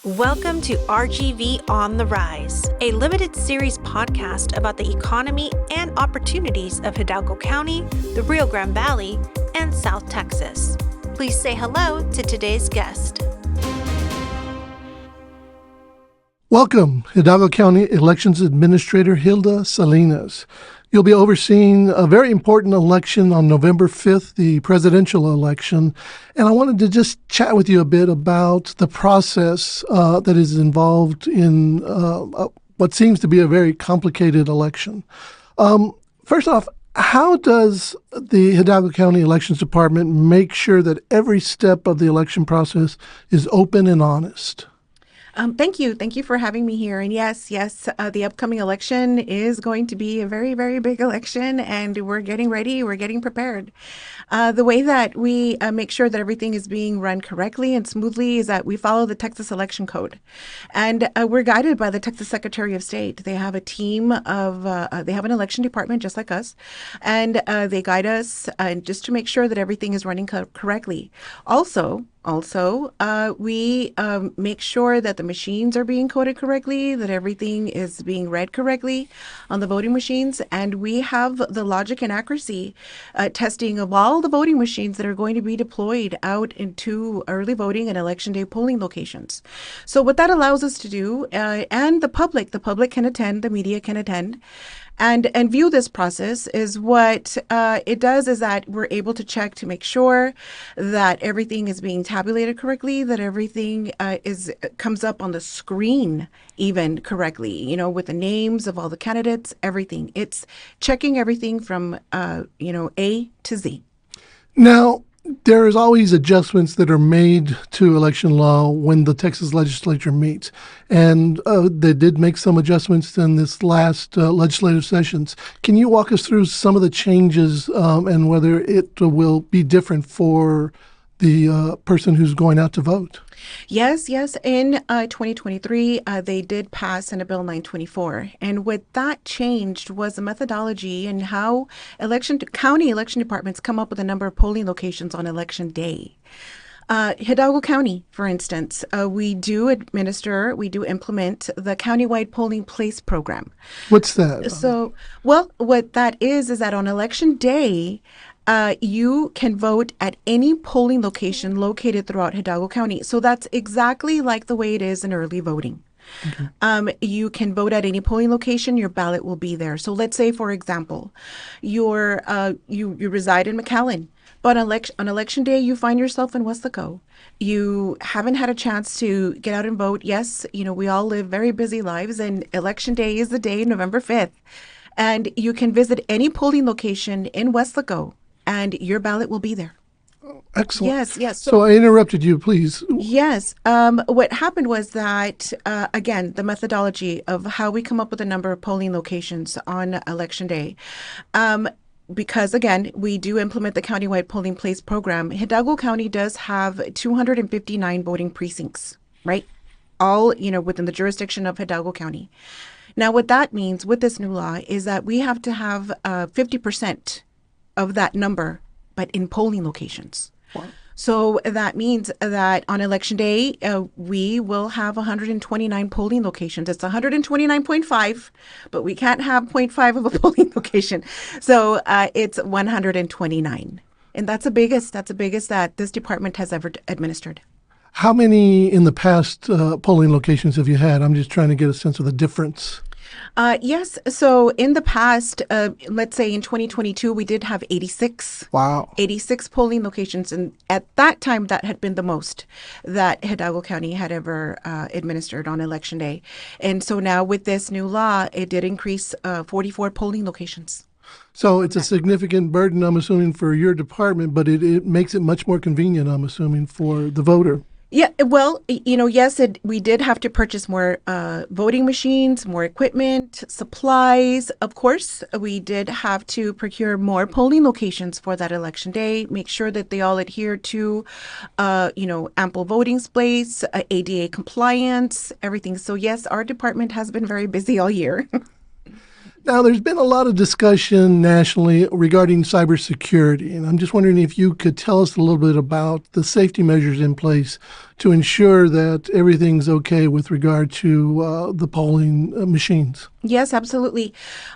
Welcome to RGV On the Rise, a limited series podcast about the economy and opportunities of Hidalgo County, the Rio Grande Valley, and South Texas. Please say hello to today's guest. Welcome, Hidalgo County Elections Administrator Hilda Salinas. You'll be overseeing a very important election on November 5th, the presidential election. And I wanted to just chat with you a bit about the process that is involved in what seems to be a very complicated election. First off, how does the Hidalgo County Elections Department make sure that every step of the election process is open and honest? Thank you. Thank you for having me here. And yes, the upcoming election is going to be a very, very big election, and we're getting ready. We're getting prepared. The way that we make sure that everything is being run correctly and smoothly is that we follow the Texas Election Code. And we're guided by the Texas Secretary of State. They have a team of, they have an election department just like us, and they guide us just to make sure that everything is running correctly. Also, we make sure that the machines are being coded correctly, that everything is being read correctly on the voting machines, and we have the logic and accuracy testing of all the voting machines that are going to be deployed out into early voting and election day polling locations. So what that allows us to do, and the public can attend, the media can attend, and view this process is what it does is that we're able to check to make sure that everything is being tabulated correctly, that everything comes up on the screen even correctly, with the names of all the candidates, everything. It's checking everything from, A to Z. Now, there is always adjustments that are made to election law when the Texas legislature meets. And they did make some adjustments in this last legislative sessions. Can you walk us through some of the changes and whether it will be different for the person who's going out to vote? Yes. In 2023, they did pass Senate Bill 924. And what that changed was the methodology and how county election departments come up with a number of polling locations on election day. Hidalgo County, for instance, we do implement the countywide polling place program. What's that? So, what that is that on election day, you can vote at any polling location located throughout Hidalgo County. So that's exactly like the way it is in early voting. Okay. You can vote at any polling location. Your ballot will be there. So let's say, for example, you reside in McAllen, but on election day, you find yourself in Weslaco. You haven't had a chance to get out and vote. Yes, we all live very busy lives, and election day is the day, November 5th. And you can visit any polling location in Weslaco, and your ballot will be there. Excellent. Yes. So I interrupted you, please. Yes. What happened was that, again, the methodology of how we come up with a number of polling locations on election day. Because, again, we do implement the countywide polling place program. Hidalgo County does have 259 voting precincts, right? All, within the jurisdiction of Hidalgo County. Now, what that means with this new law is that we have to have 50% of that number, but in polling locations. Wow. So that means that on election day, we will have 129 polling locations. It's 129.5, but we can't have 0.5 of a polling location. So it's 129. And that's the biggest that this department has ever administered. How many in the past polling locations have you had? I'm just trying to get a sense of the difference. Yes. So in the past, let's say in 2022, we did have 86. Wow. 86 polling locations. And at that time, that had been the most that Hidalgo County had ever administered on election day. And so now with this new law, it did increase 44 polling locations. So it's a significant burden, I'm assuming, for your department, but it makes it much more convenient, I'm assuming, for the voter. Yeah, well, yes, we did have to purchase more voting machines, more equipment, supplies. Of course, we did have to procure more polling locations for that election day, make sure that they all adhere to, ample voting space, ADA compliance, everything. So yes, our department has been very busy all year. Now, there's been a lot of discussion nationally regarding cybersecurity, and I'm just wondering if you could tell us a little bit about the safety measures in place to ensure that everything's okay with regard to the polling machines? Yes, absolutely.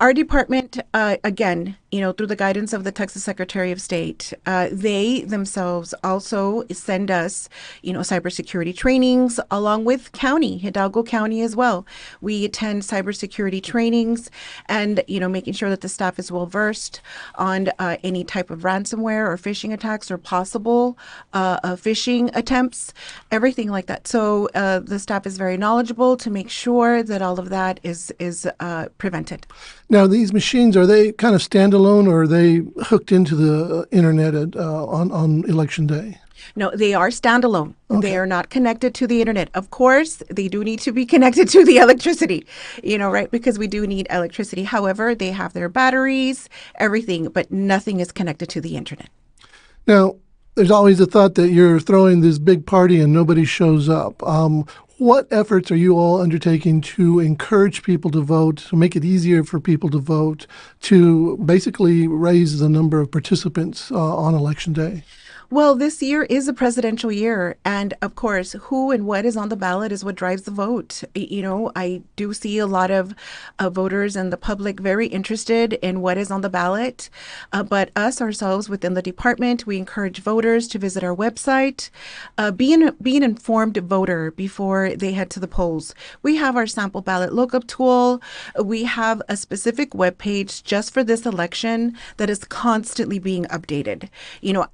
Our department, again, through the guidance of the Texas Secretary of State, they themselves also send us, cybersecurity trainings along with Hidalgo County as well. We attend cybersecurity trainings and, making sure that the staff is well versed on any type of ransomware or phishing attacks or possible phishing attempts, everything like that. So the staff is very knowledgeable to make sure that all of that is prevented. Now, these machines, are they kind of standalone or are they hooked into the internet on Election Day? No, they are standalone. Okay. They are not connected to the internet. Of course, they do need to be connected to the electricity, right? Because we do need electricity. However, they have their batteries, everything, but nothing is connected to the internet. Now, there's always a thought that you're throwing this big party and nobody shows up. What efforts are you all undertaking to encourage people to vote, to make it easier for people to vote, to basically raise the number of participants on Election Day? Well, this year is a presidential year. And of course, who and what is on the ballot is what drives the vote. I do see a lot of voters and the public very interested in what is on the ballot. But us ourselves within the department, we encourage voters to visit our website, be an informed voter before they head to the polls. We have our sample ballot lookup tool. We have a specific webpage just for this election that is constantly being updated,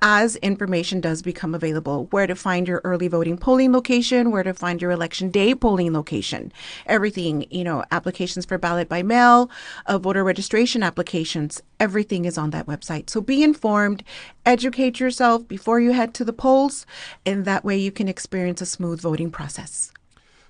as information does become available, where to find your early voting polling location, where to find your election day polling location, everything, applications for ballot by mail, voter registration applications, everything is on that website. So be informed, educate yourself before you head to the polls, and that way you can experience a smooth voting process.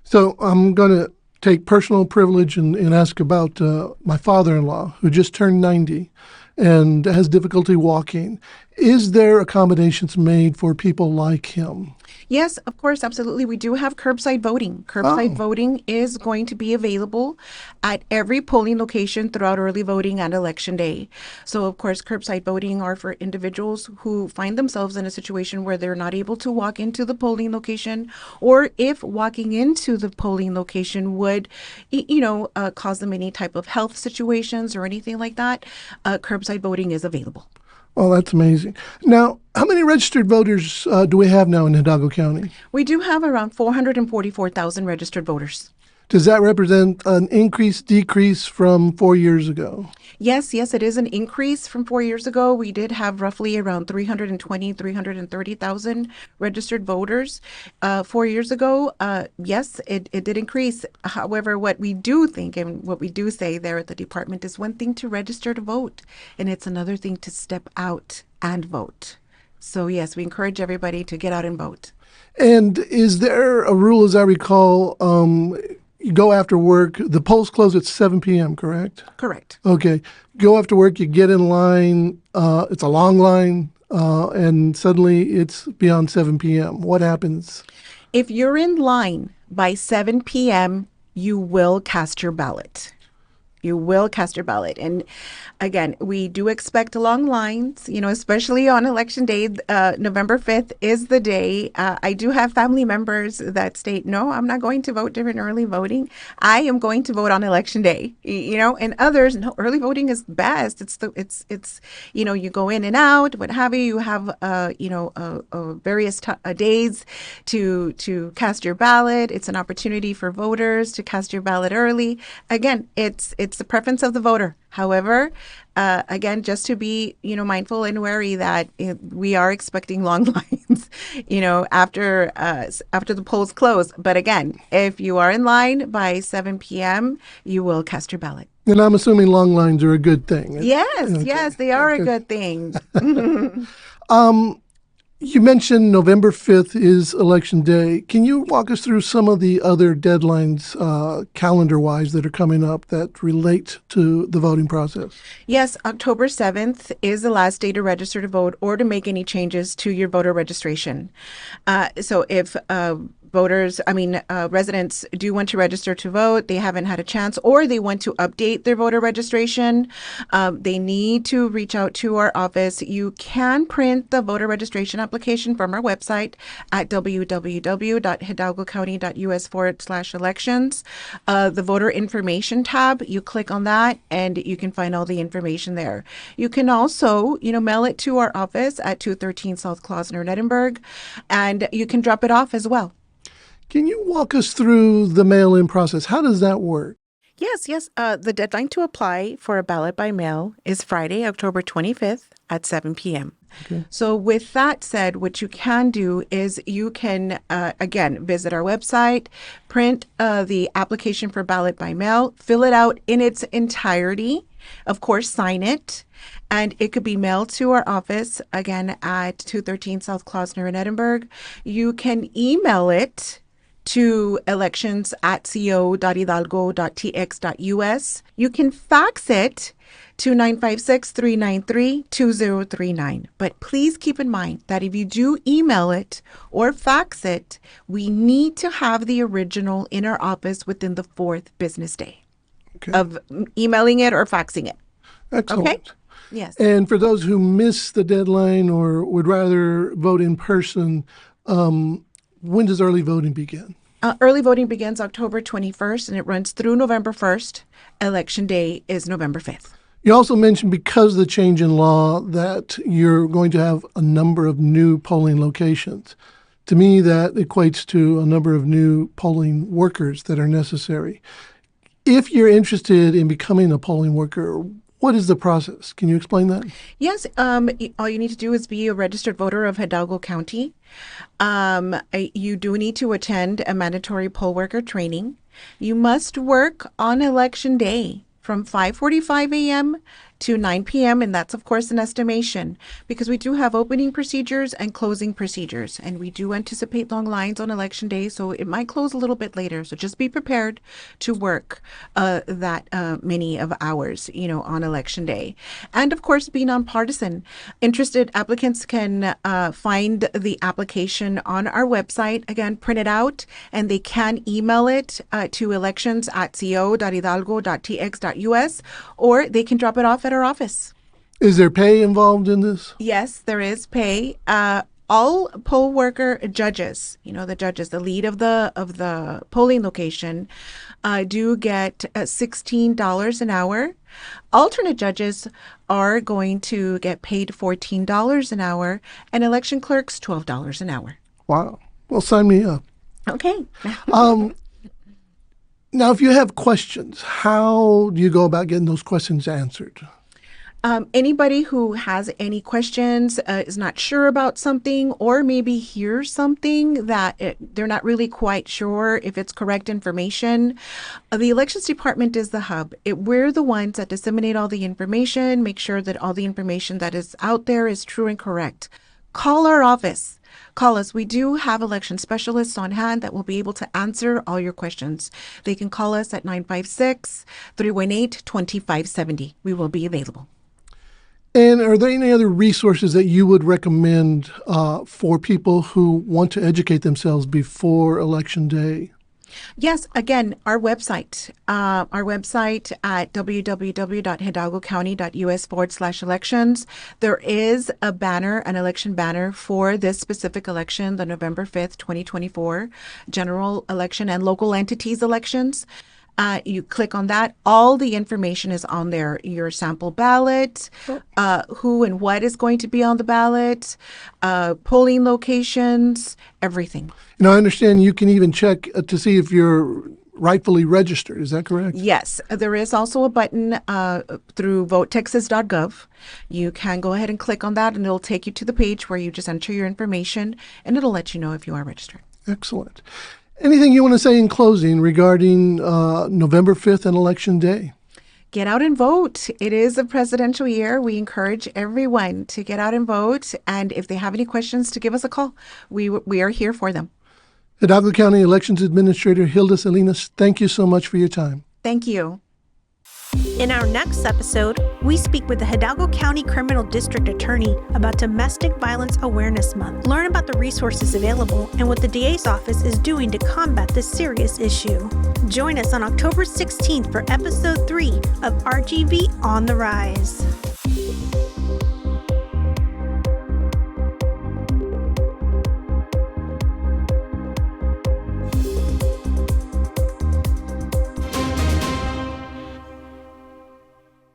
So I'm going to take personal privilege and ask about my father-in-law, who just turned 90 and has difficulty walking. Is there accommodations made for people like him? Yes, of course, absolutely. We do have curbside voting. Curbside voting is going to be available at every polling location throughout early voting and election day. So, of course, curbside voting are for individuals who find themselves in a situation where they're not able to walk into the polling location, or if walking into the polling location would, cause them any type of health situations or anything like that, curbside voting is available. Oh, that's amazing. Now, how many registered voters do we have now in Hidalgo County? We do have around 444,000 registered voters. Does that represent an increase, decrease from 4 years ago? Yes, it is an increase from 4 years ago. We did have roughly around 330,000 registered voters 4 years ago. Yes, it did increase. However, what we do think and what we do say there at the department is one thing to register to vote, and it's another thing to step out and vote. So yes, we encourage everybody to get out and vote. And is there a rule, as I recall, you go after work, the polls close at 7 p.m., correct? Correct. Okay. Go after work, you get in line, it's a long line, and suddenly it's beyond 7 p.m. What happens? If you're in line by 7 p.m., you will cast your ballot. You will cast your ballot. And again, we do expect long lines, especially on election day. November 5th is the day. I do have family members that state, no, I'm not going to vote during early voting. I am going to vote on election day, and others, no, early voting is best. It's you go in and out, what have you. You have, various days to cast your ballot. It's an opportunity for voters to cast your ballot early. Again, it's the preference of the voter. However, again, just to be, mindful and wary that we are expecting long lines, after the polls close. But again, if you are in line by 7 p.m., you will cast your ballot. And I'm assuming long lines are a good thing. Yes, Okay. yes, they are a good thing. You mentioned November 5th is Election Day. Can you walk us through some of the other deadlines, calendar-wise, that are coming up that relate to the voting process? Yes, October 7th is the last day to register to vote or to make any changes to your voter registration. So if residents do want to register to vote, they haven't had a chance, or they want to update their voter registration, they need to reach out to our office. You can print the voter registration application from our website at www.hidalgocounty.us/elections. The voter information tab, you click on that and you can find all the information there. You can also, mail it to our office at 213 South Klausner in Edinburgh, and you can drop it off as well. Can you walk us through the mail-in process? How does that work? Yes. The deadline to apply for a ballot by mail is Friday, October 25th at 7 p.m. Okay. So with that said, what you can do is you can, again, visit our website, print the application for ballot by mail, fill it out in its entirety, of course, sign it, and it could be mailed to our office, again, at 213 South Klausner in Edinburgh. You can email it to elections@co.hidalgo.tx.us. You can fax it to 956-393-2039. But please keep in mind that if you do email it or fax it, we need to have the original in our office within the 4th business day of emailing it or faxing it. Excellent. Okay? Yes. And for those who miss the deadline or would rather vote in person, when does early voting begin? Early voting begins October 21st and it runs through November 1st. Election day is November 5th. You also mentioned because of the change in law that you're going to have a number of new polling locations. To me, that equates to a number of new polling workers that are necessary. If you're interested in becoming a polling worker, what is the process? Can you explain that? Yes. All you need to do is be a registered voter of Hidalgo County. You do need to attend a mandatory poll worker training. You must work on election day from 5:45 a.m. to 9 p.m. And that's, of course, an estimation because we do have opening procedures and closing procedures. And we do anticipate long lines on election day, so it might close a little bit later. So just be prepared to work that many of hours, on election day. And, of course, be nonpartisan. Interested applicants can find the application on our website. Again, print it out, and they can email it to elections@co.hidalgo.tx.us, or they can drop it off at our office. Is there pay involved in this? Yes, there is pay. All poll worker judges, the judges, the lead of the polling location, do get $16 an hour. Alternate judges are going to get paid $14 an hour, and election clerks $12 an hour. Wow. Well, sign me up. Okay. Now, if you have questions, how do you go about getting those questions answered? Anybody who has any questions, is not sure about something, or maybe hears something that they're not really quite sure if it's correct information, the elections department is the hub. We're the ones that disseminate all the information, make sure that all the information that is out there is true and correct. Call our office. Call us. We do have election specialists on hand that will be able to answer all your questions. They can call us at 956-318-2570. We will be available. And are there any other resources that you would recommend for people who want to educate themselves before Election Day? Yes, again, our website at www.hidalgocounty.us/elections. There is a banner, an election banner for this specific election, the November 5th, 2024 general election and local entities elections. You click on that. All the information is on there. Your sample ballot, who and what is going to be on the ballot, polling locations, everything. I understand you can even check to see if you're rightfully registered. Is that correct? Yes. There is also a button through votetexas.gov. You can go ahead and click on that, and it'll take you to the page where you just enter your information, and it'll let you know if you are registered. Excellent. Anything you want to say in closing regarding November 5th and Election Day? Get out and vote. It is a presidential year. We encourage everyone to get out and vote. And if they have any questions, to give us a call. We are here for them. Hidalgo County Elections Administrator Hilda Salinas, thank you so much for your time. Thank you. In our next episode, we speak with the Hidalgo County Criminal District Attorney about Domestic Violence Awareness Month. Learn about the resources available and what the DA's office is doing to combat this serious issue. Join us on October 16th for Episode 3 of RGV on the Rise.